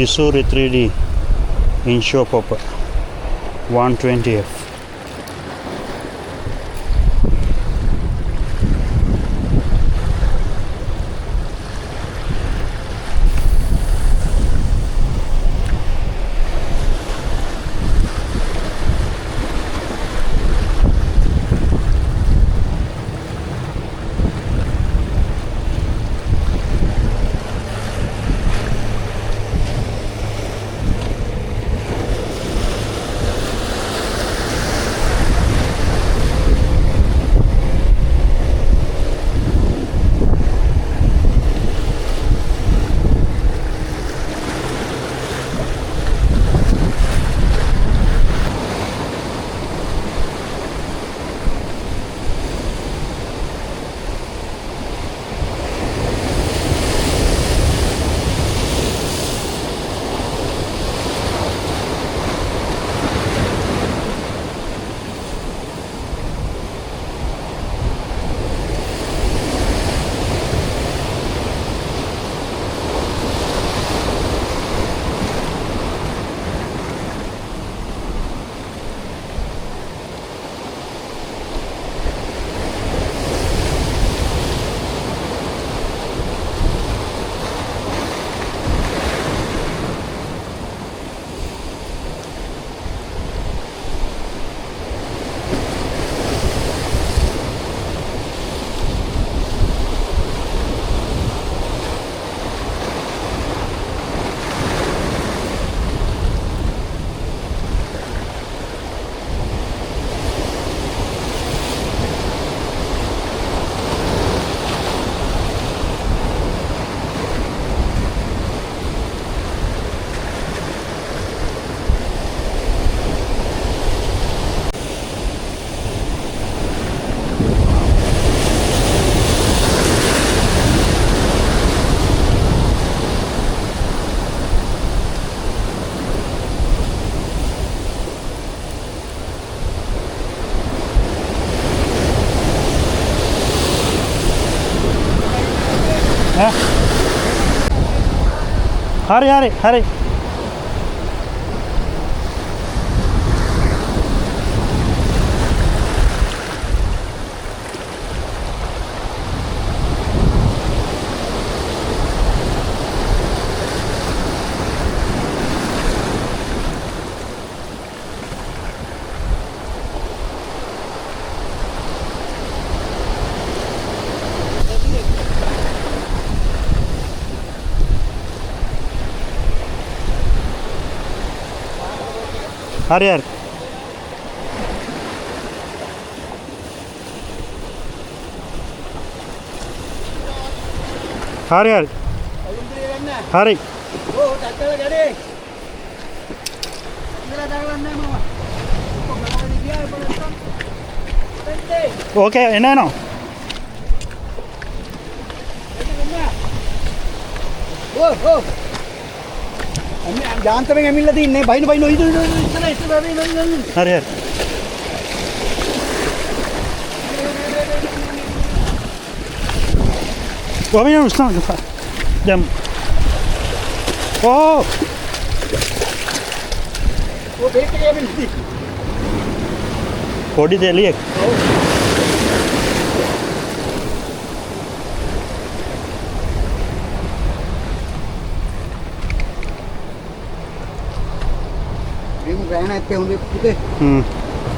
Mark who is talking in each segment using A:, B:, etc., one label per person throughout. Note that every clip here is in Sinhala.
A: Isuri 3D inshore popper 120F. Hari. Hari. Okay, enano.
B: ජාන්තරෙන් ඇමිල්ලා තින්නේ බයින ඉස්සර
A: Hari. Vamos ustan. Dem. Oh.
B: ඔය බේක් එකේ ඇමිල්ලා
A: පොඩි දෙලියෙක්.
B: ගෑන ඇත්තේ හොඳේ පුතේ.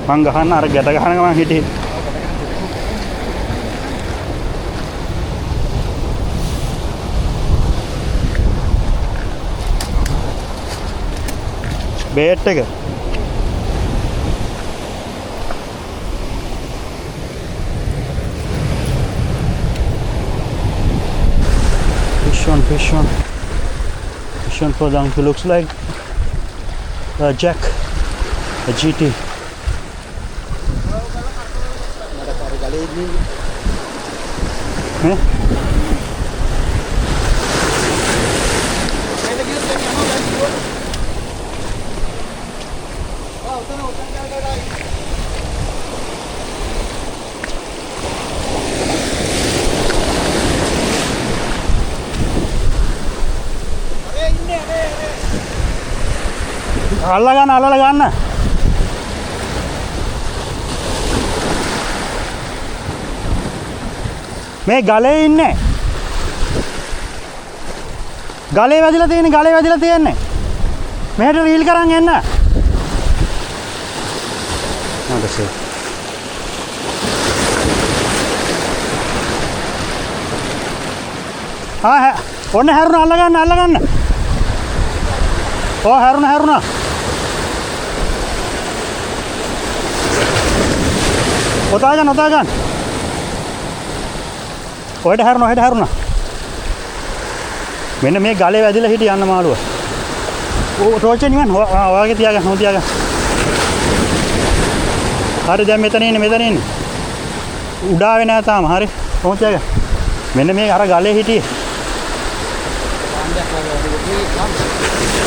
A: මං ගහන්න අර ගැට ගහන ගමන් හිටියේ. බේට් එක. Fish on for donkey looks like a Jack, a GT. අල්ලලා ගන්න. මේ ගලේ ඉන්නේ. ගලේ වැදිලා තියෙන්නේ. මෙහෙට රීල් කරන් එන්න. හොඳයි. ඔන්න හැරුණා අල්ලගන්න. හැරුණා. ඔතා ගන්න. ඔයට හැරුණා. මෙන්න මේ ගලේ වැදිලා හිටිය යන්න මාළුව. ටෝච් එක නිකන් ඔයාගේ තියාගන්න. හරි දැන් මෙතන ඉන්නේ. උඩාවේ නෑ තාම. හරි. කොහොමද තියාගන්න. මෙන්න මේ අර ගලේ හිටියේ.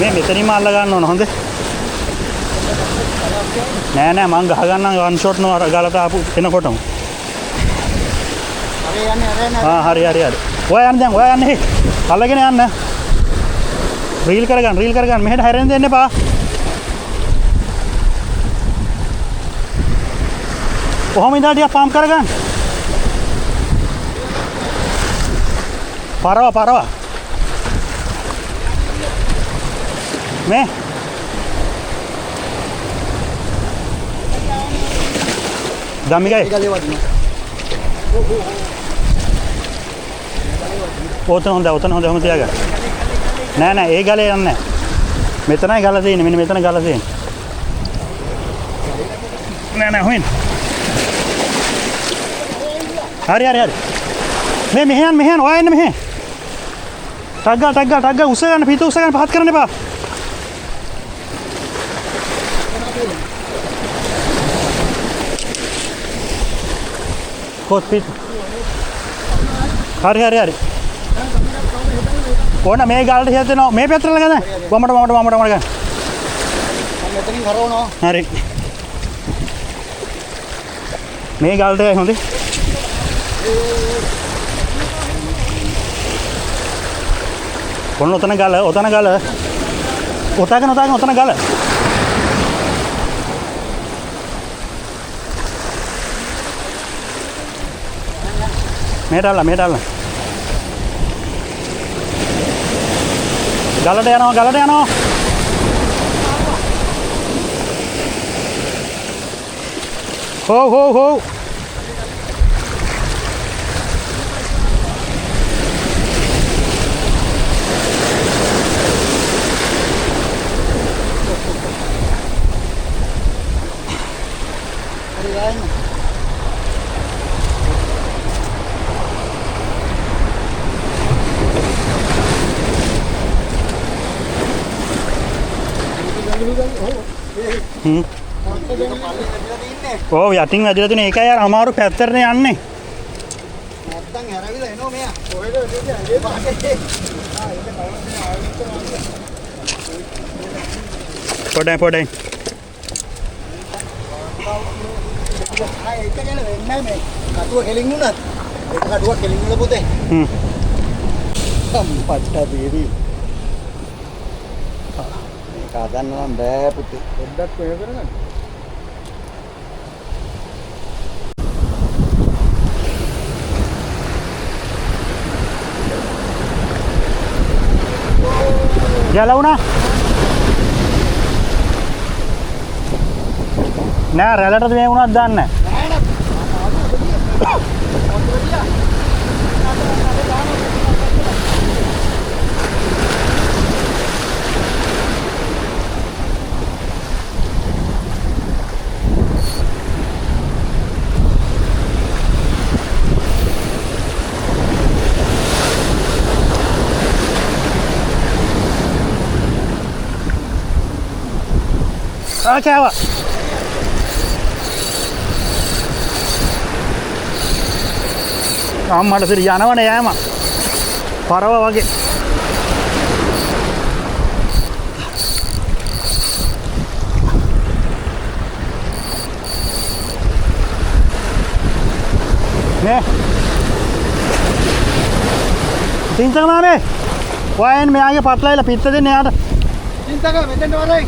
A: මේ මෙතනින්ම අල්ල ගන්න ඕන හොඳේ. නෑ මං ගහ ගන්නම් වන් ෂොට් නෝ අර ගලට ආපු එනකොටම. හරි. ඔයා යන්නේ. අල්ලගෙන යන්න. රීල් කරගන්න. මෙහෙට හැරෙන්න දෙන්න එපා. කොහොම ඉඳලා ටිකක් පම්ප් කරගන්න. පරවා. මේ දම්මිකයි ඔතන හොඳ තියාගන්න. නෑ ඒ ගලේ යන්නේ. මෙතනයි ගල තියෙන්නේ. මෙන්න මෙතන ගල තියෙන්නේ. නෑ හොයන්න. හරි. මේ මෙහෙන් ඔයා එන්න මෙහෙ. ටග්ගා උස්ස ගන්න පිට උස්ස ගන්න පහත් කරන්න එපා. කොත් පිට. හරි. ඕන මේ ගාලට හියතෙනවා. මේ පැත්තට ළඟද? වමට ගන්න.
B: මෙතනින් හරවනවා.
A: හරි. මේ ගාලට හොඳේ. ඔන්න ඔතන ගල. ඔතන ගල. මෙහෙට අල්ල. ගලට යනවා. හෝ. ඔව් යටින් වැදිලා තියෙන ඒකයි අර අමාරු පැත්තටනේ යන්නේ.
B: නැත්තම් හැරවිලා එනවා මෙයා. කොහෙද
A: පොඩයි.
B: ඒක ගැන වෙන්නේ මේ කටුව කෙලින් වුණත් ඒක කටුව කෙලින් වල පුතේ. සම්පත්ත දේවි. මේක හදන්න නම් බෑ පුතේ. පොඩ්ඩක් වෙන කරගන්න.
A: ගැලවුණා නෑ රැළටද මේ වුණත් දන්නේ කෑවා අම්මට සිරි යනවනේ යෑම පරව වගේ නේ තින්තක මාමේ වයන් මෙයාගේ පටලයිලා පිත්ත දෙන්න යාට
B: තින්තක මෙතෙන්ට වරයි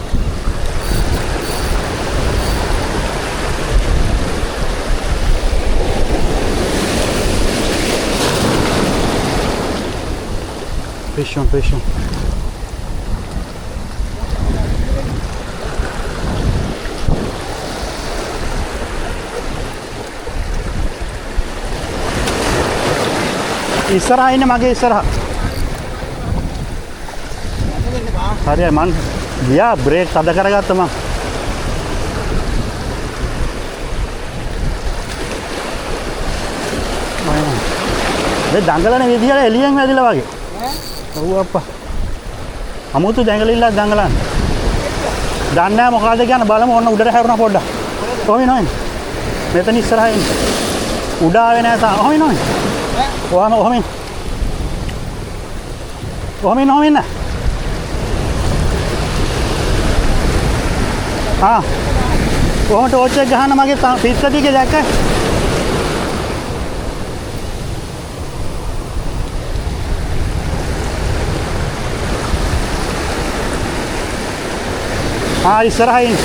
A: fish on, fish on. ඉස්සරහා ඉන්නේ මගේ ඉස්සරහා. හරියි මං ගියා බ්‍රේක් තද කරගත්තා මං. මේ දඟලන විදියට එළියෙන් වැදිලා වගේ. ඔව් අප්පා. අමුතු දඟලිල්ලක් දඟලන්නේ. දන්නේ නැහැ මොකද්ද කියන බලමු ඔන්න උඩට හැරුණා පොඩ්ඩක්. කොහොම නෝයින්. මෙතන ඉස්සරහා ඉන්නේ. උඩ ආවේ නැහැ තා. කොහොම නෝයින්. කොහොම ඉන්න. කොහොම ටෝච් එක ගහන්න මගේ පිස්ස ටිකේ දැක්ක. ඉස්සරහා ඉන්න.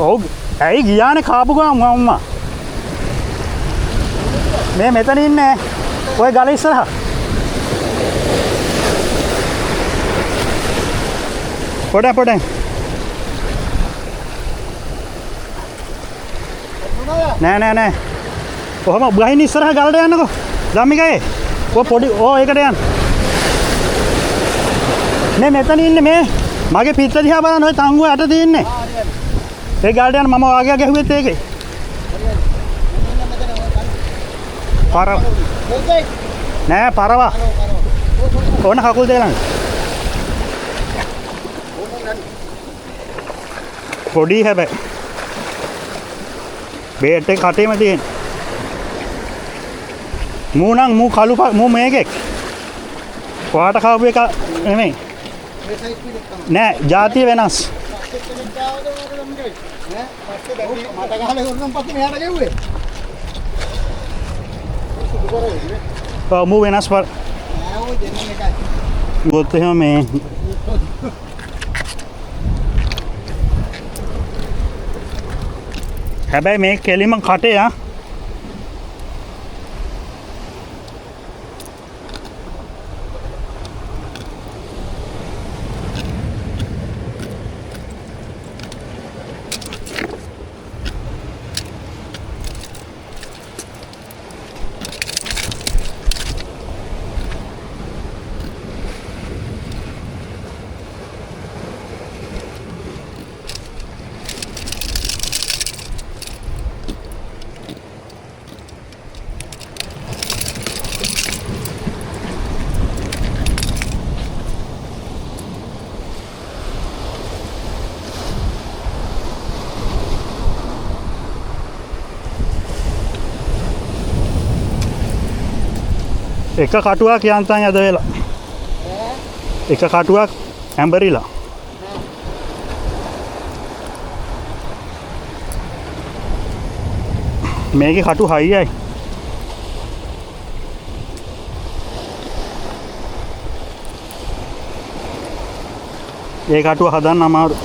A: ඔව් ඇයි ගියානේ කාපු ගමන් අම්මා. මේ මෙතන ඉන්නේ. ඔය ගල ඉස්සරහා. පොඩ. නෑ. කොහොම ගහින් ඉස්සරහා ගලට යන්නකෝ. ධම්මිකේ. ඔය පොඩි ඒකට යන්න. මේ මෙතන ඉන්නේ මේ. මගේ පිට දිහා බලන්න ඔය තංගුව යට තියෙන්නේ. ඒ ගලට යන්න මම වාගයක් ගැහුවෙත් ඒකේ. නෑ පරවා. ඕන කකුල් දෙක ළඟ. පොඩි හැබැයි. බේට් එක කටේම තියෙන. මූ කළු මේකෙක්. ඔයාට කවපු එක නෙමෙයි. නෑ ජාතිය වෙනස්. මූ වෙනස් පර. ගොත් එහෙම මේ හැබැයි මේ කෙලිම කටේ එක කටුවක් යන්තම් යද වෙලා. එක කටුවක් ඇඹරිලා. මේකේ කටු හයියයි. ඒ කටුව හදන්න අමාරු.